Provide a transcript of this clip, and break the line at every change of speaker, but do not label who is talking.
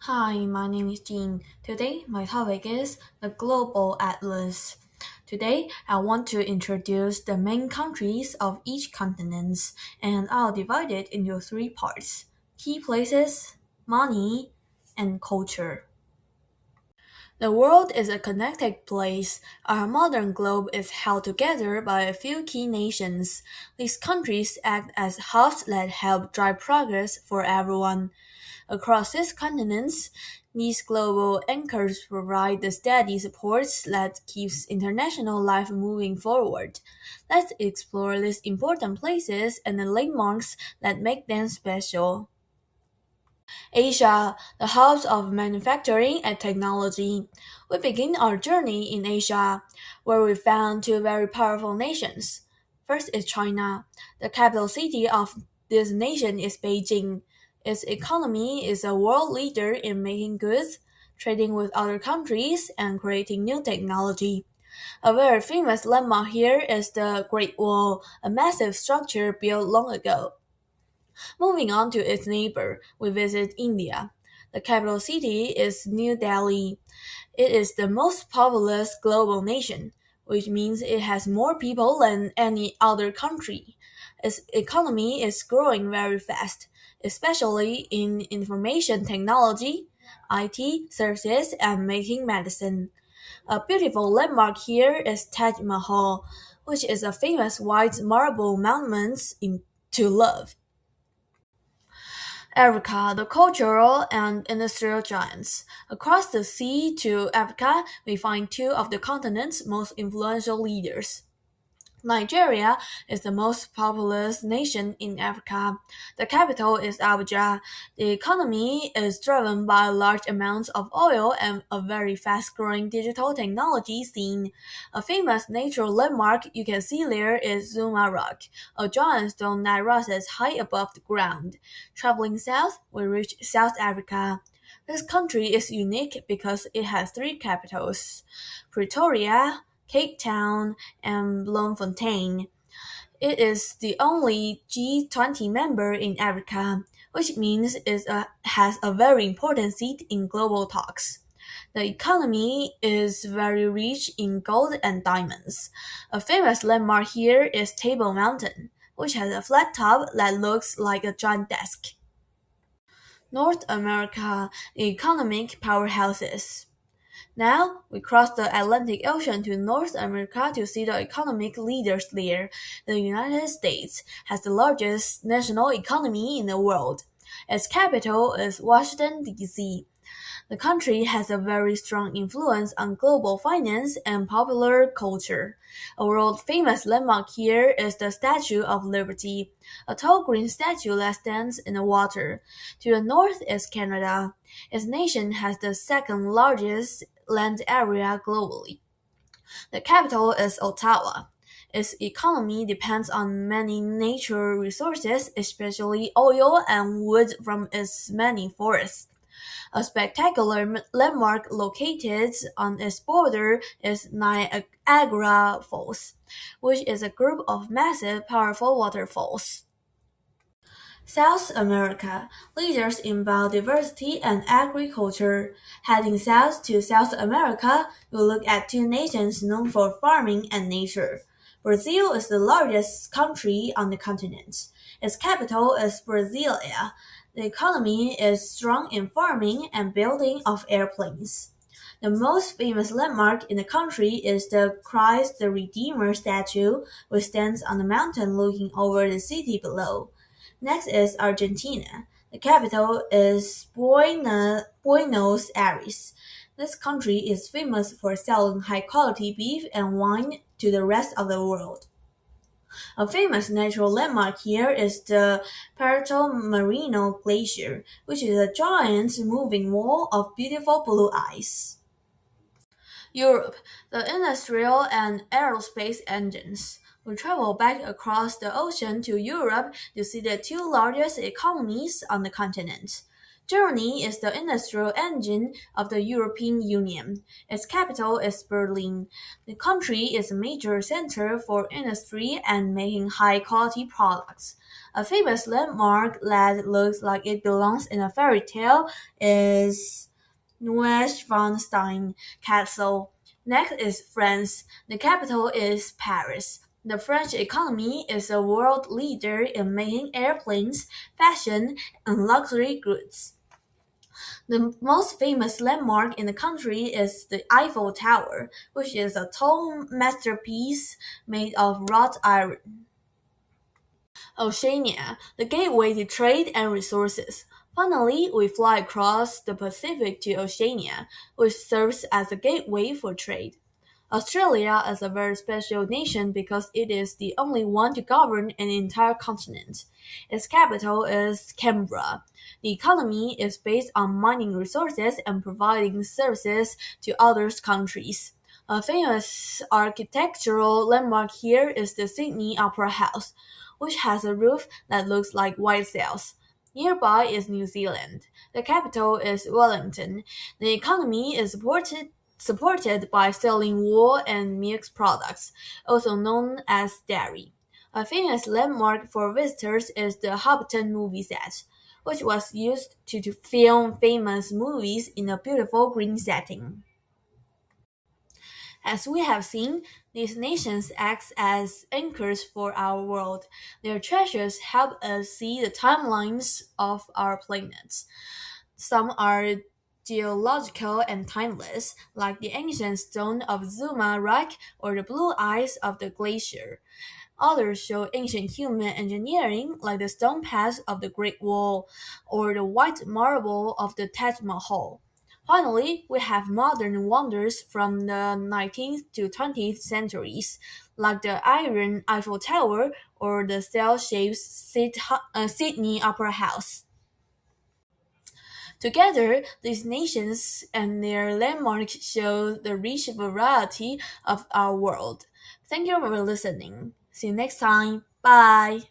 Hi, my name is Jean. Today, my topic is the Global Atlas. Today, I want to introduce the main countries of each continent, and I'll divide it into three parts: key places, money, and culture. The world is a connected place. Our modern globe is held together by a few key nations. These countries act as hubs that help drive progress for everyone. Across these continents, these global anchors provide the steady supports that keeps international life moving forward. Let's explore these important places and the landmarks that make them special. Asia, the hubs of manufacturing and technology. We begin our journey in Asia, where we found two very powerful nations. First is China. The capital city of this nation is Beijing. Its economy is a world leader in making goods, trading with other countries, and creating new technology. A very famous landmark here is the Great Wall, a massive structure built long ago. Moving on to its neighbor, we visit India. The capital city is New Delhi. It is the most populous global nation, which means it has more people than any other country. Its economy is growing very fast, especially in information technology, IT services, and making medicine. A beautiful landmark here is Taj Mahal, which is a famous white marble monument to love. Africa, the cultural and industrial giants. Across the sea to Africa, we find two of the continent's most influential leaders. Nigeria is the most populous nation in Africa. The capital is Abuja. The economy is driven by large amounts of oil and a very fast growing digital technology scene. A famous natural landmark you can see there is Zuma Rock, a giant stone that rises high above the ground. Traveling south, we reach South Africa. This country is unique because it has three capitals: Pretoria, Cape Town, and Bloemfontein. It is the only G20 member in Africa, which means has a very important seat in global talks. The economy is very rich in gold and diamonds. A famous landmark here is Table Mountain, which has a flat top that looks like a giant desk. North America, the economic powerhouses. Now, we cross the Atlantic Ocean to North America to see the economic leaders there. The United States has the largest national economy in the world. Its capital is Washington, D.C. The country has a very strong influence on global finance and popular culture. A world famous landmark here is the Statue of Liberty, a tall green statue that stands in the water. To the north is Canada. Its nation has the second largest land area globally. The capital is Ottawa. Its economy depends on many natural resources, especially oil and wood from its many forests. A spectacular landmark located on its border is Niagara Falls, which is a group of massive, powerful waterfalls. South America, leaders in biodiversity and agriculture. Heading south to South America, we look at two nations known for farming and nature. Brazil is the largest country on the continent. Its capital is Brasilia. The economy is strong in farming and building of airplanes. The most famous landmark in the country is the Christ the Redeemer statue, which stands on the mountain looking over the city below. Next is Argentina. The capital is Buenos Aires. This country is famous for selling high quality beef and wine to the rest of the world. A famous natural landmark here is the Perito Moreno Glacier, which is a giant moving wall of beautiful blue ice. Europe, the industrial and aerospace engines. We travel back across the ocean to Europe to see the two largest economies on the continent. Germany is the industrial engine of the European Union. Its capital is Berlin. The country is a major center for industry and making high-quality products. A famous landmark that looks like it belongs in a fairy tale is Neuschwanstein Castle. Next is France. The capital is Paris. The French economy is a world leader in making airplanes, fashion, and luxury goods. The most famous landmark in the country is the Eiffel Tower, which is a tall masterpiece made of wrought iron. Oceania, the gateway to trade and resources. Finally, we fly across the Pacific to Oceania, which serves as a gateway for trade. Australia is a very special nation because it is the only one to govern an entire continent. Its capital is Canberra. The economy is based on mining resources and providing services to other countries. A famous architectural landmark here is the Sydney Opera House, which has a roof that looks like white sails. Nearby is New Zealand. The capital is Wellington. The economy is supported by selling wool and milk products, also known as dairy. A famous landmark for visitors is the Hobbiton movie set, which was used to film famous movies in a beautiful green setting. As we have seen, these nations act as anchors for our world. Their treasures help us see the timelines of our planets. Some are geological and timeless, like the ancient stone of Zuma Rock or the blue ice of the glacier. Others show ancient human engineering, like the stone paths of the Great Wall or the white marble of the Taj Mahal. Finally, we have modern wonders from the 19th to 20th centuries, like the Iron Eiffel Tower or the cell-shaped Sydney Opera House. Together, these nations and their landmarks show the rich variety of our world. Thank you for listening. See you next time. Bye.